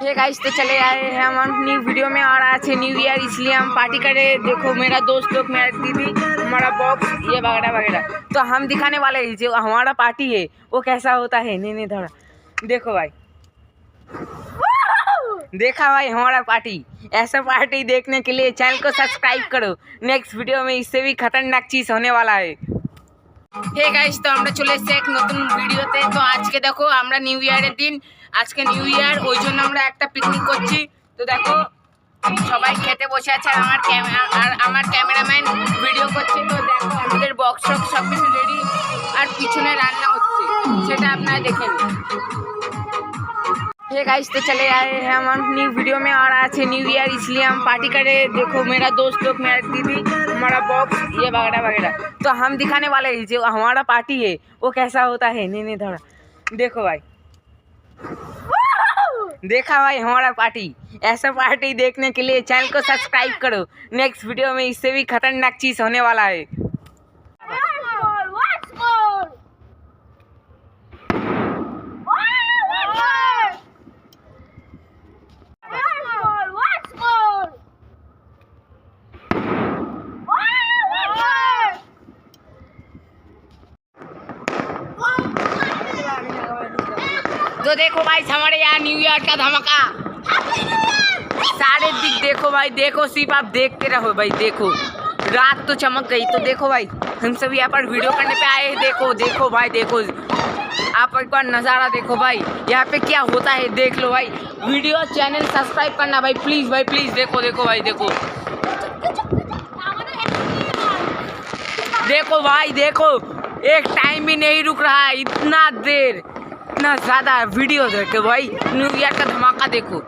Hey guys, तो चले आए हैं हम न्यू वीडियो में और आज है न्यू ईयर, इसलिए हम पार्टी कर रहे हैं। देखो मेरा दोस्त लोग, मेरा दीदी, हमारा बॉक्स, ये वगैरह वगैरह। तो हम दिखाने वाले हैं जो हमारा पार्टी है वो कैसा होता है। नहीं थोड़ा देखो भाई, देखा भाई हमारा पार्टी। ऐसा पार्टी देखने के लिए चैनल को सब्सक्राइब करो। नेक्स्ट वीडियो में इससे भी खतरनाक चीज़ होने वाला है। হে গাইস, তো আমরা চলে এসেছি এক নতুন ভিডিওতে। তো আজকে দেখো আমরা নিউ ইয়ারের দিন, আজকে নিউ ইয়ার, ওই জন্য আমরা একটা পিকনিক করছি। তো দেখো সবাই খেতে বসে আছে আর আমার ক্যামেরাম্যান ভিডিও করছে। তো দেখো আমাদের বক্স সব কিছু রেডি আর পিছনে রান্না হচ্ছে, সেটা আপনারা দেখেন। हे गाइस, तो चले आए हैं हम न्यू वीडियो में और आज है न्यू ईयर, इसलिए हम पार्टी कर रहे हैं। देखो मेरा दोस्त लोग, मेरा दीदी, हमारा बॉक्स, ये वगैरह वगैरह। तो हम दिखाने वाले हैं जो हमारा पार्टी है वो कैसा होता है। नहीं थोड़ा देखो भाई, देखा भाई हमारा पार्टी। ऐसा पार्टी देखने के लिए चैनल को सब्सक्राइब करो। नेक्स्ट वीडियो में इससे भी खतरनाक चीज़ होने वाला है। तो देखो भाई हमारे यहाँ न्यू ईयर का धमाका, सारे दिख देखो भाई, देखो सिर्फ आप देखते रहो भाई। देखो रात तो चमक गई। तो देखो भाई हम सब यहाँ पर वीडियो करने पे आए हैं। देखो भाई, देखो आप एक बार नज़ारा देखो भाई, यहाँ पे क्या होता है देख लो भाई। वीडियो चैनल सब्सक्राइब करना भाई, प्लीज़ भाई प्लीज़। देखो भाई, देखो भाई, देखो एक टाइम भी नहीं रुक रहा है, इतना देर, इतना ज़्यादा वीडियो देखे भाई। न्यू ईयर का धमाका देखो,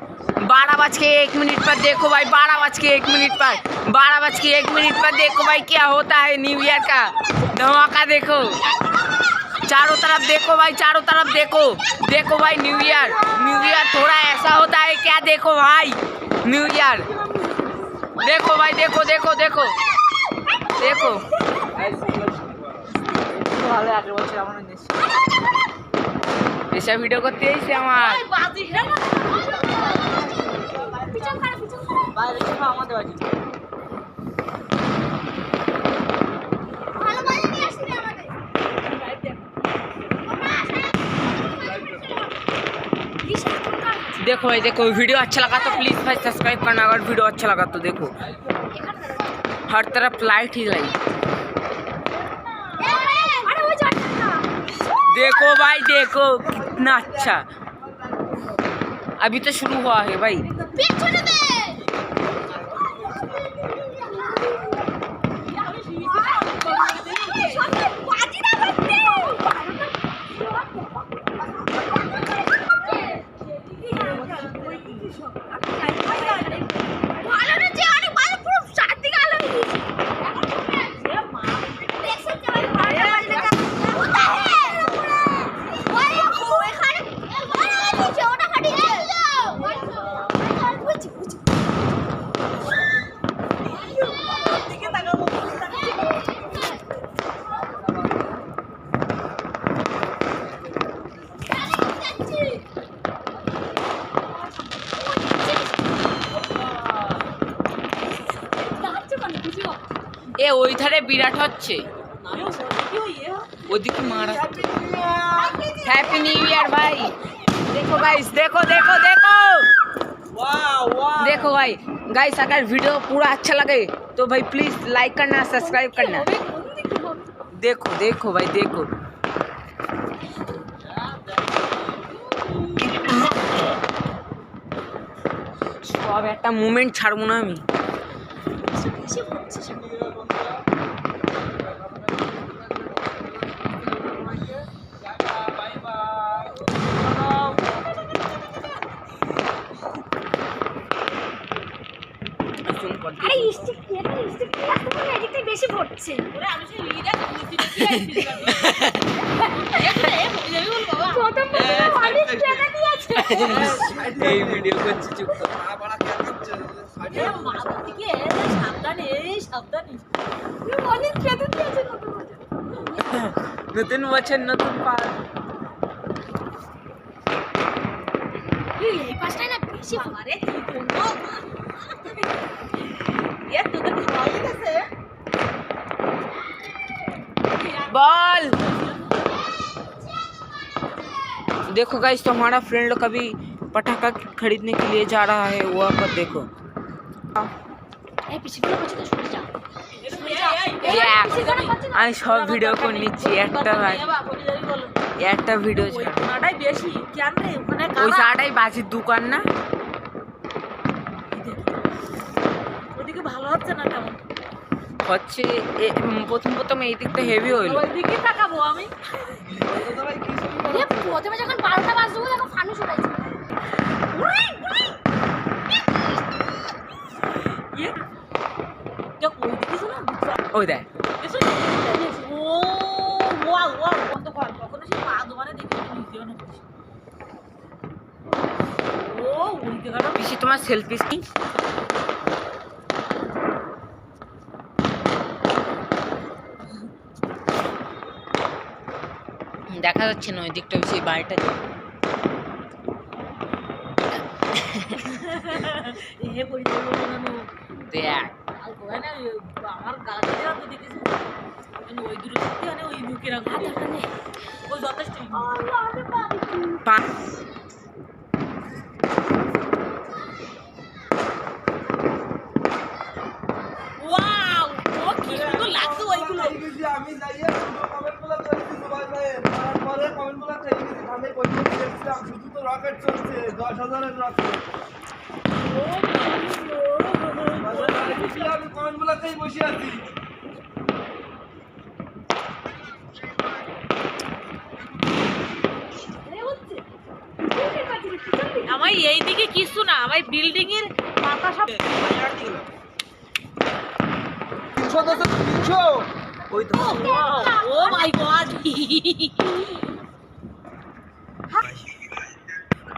12:01 पर देखो भाई, 12:01 पर, 12:01 पर देखो भाई क्या होता है न्यू ईयर का धमाका। देखो चारों तरफ देखो भाई, चारों तरफ देखो भाई। न्यू ईयर थोड़ा ऐसा होता है क्या। देखो भाई न्यू ईयर, देखो भाई, देखो ऐसा वीडियो করতে এসে আমার देखो भाई, देखो वीडियो अच्छा लगा तो प्लीज़ भाई सब्सक्राइब करना। अगर वीडियो अच्छा लगा तो देखो हर तरफ लाइट ही लाइट। देखो भाई, देखो कितना अच्छा, अभी तो शुरू हुआ है भाई। এ ওই ধারে বিরাট হচ্ছে, ওদিকে মারা। হ্যাপি নিউ ইয়ার ভাই। देखो गाइस, देखो भाई गाइस, अगर वीडियो पूरा अच्छा लगे तो भाई प्लीज़ लाइक करना, सब्सक्राइब करना। देखो भाई, देखो সব একটা মুমেন্ট ছাড়বো না আমি। বেশি পড়ছে এই ভিডিও করছি, চুপ কর। নতুন বছর নতুন পাল। এই পাঁচটায় না বেশি আরে কি করবো এ তোদের খাওয়া হয়ে গেছে बॉल देखो गाइस, तो हमारा फ्रेंड कभी पटाखा खरीदने के लिए जा रहा है, वो पर देखो। এই পিছিয়ে পিছিয়ে সরে যা আমি সব ভিডিও করে নিচ্ছি, একটা ভিডিও ওইটাই বেশি কেন রে ওখানে ওই সাটাই বাজির দোকান না, ওদিকে ভালো হচ্ছে না তেমন হচ্ছে প্রথম এই দিকটা হেভি হইলো। ওইদিকে তাকাবো আমি প্রথমে যখন 12টা বাজলো তখন ফানুস উড়াইছে ওইদিকে শোনা ওই দেখ ও ওয়াও ওয়াও বন্ধ কর কখনো সে পা দোকানে দেখি নিজেও না ও ওই জায়গাটা পিসি তোমার সেলফি দেখা যাচ্ছে না ওই দিকটা, সেই বাড়িটা এ পরিচয় বানানো দেখ। আর কোয়া না আমার গালা দিয়ে তো দেখেছি ওই দূরে থেকে আনে ওই বুকে রাখা থাকে ওই যথেষ্ট ওয়াও ও কি সুন্দর লাগছে ওইগুলো আমি যাইয়ে কমেন্টগুলো করেছি সুভাষ ভাই, তারপরে কমেন্টগুলো চেয়ে গেছি, আমি বইতে দেখছিলাম শুধু তো রকেট চলছে 10,000-এর রকেট। আমি কমেন্টগুলোতেই বসে আছি। আমার এইদিকে কিছু না আমার বিল্ডিং এর মাথা সব 300 ওই তো ও মাই গড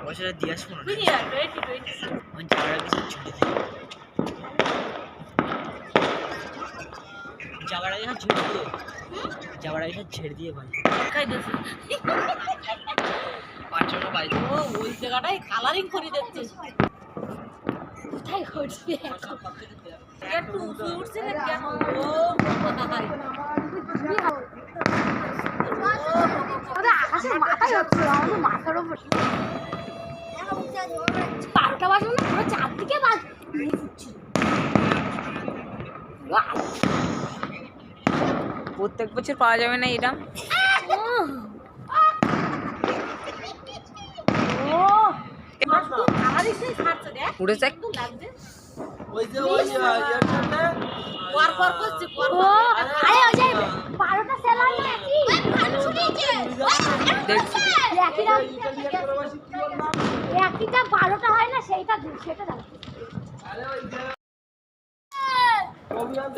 বছরে দিয়া শোনা তুই আর 20 ওই জায়গাটা কিছু ছেড়ে দে, জায়গাটা যখন ছেড়ে দিয়ে জায়গাটা যখন ছেড়ে দিয়ে ভাই খাই দিয়েছে পাঁচজনও বাইরে ও ওই জায়গাটাই কালারিং করে দিচ্ছে কোথায় ঘটবে একটু উঁচু উঠছে না কেন ও ভাই ওটা আকাশের মাথায় হচ্ছিল আমাদের মাথার উপর 12টা বাজলো না পুরো চারদিকে বাজ ফুটছিল প্রত্যেক বছর পাওয়া যাবে না এটা। কালারিং সেই ছাড়ছে দেখ উড়ে যাক। সুন্দর লাগছে ওই যে ওই ইয়ার সাথে পর পর করছে পর ও আরে ওই যে 12টা সেল হয় না কি ফানুস উড়িয়েছে দেখছি একইটা 12টা হয় না সেটা দেখো আরে ওই যে অভিযান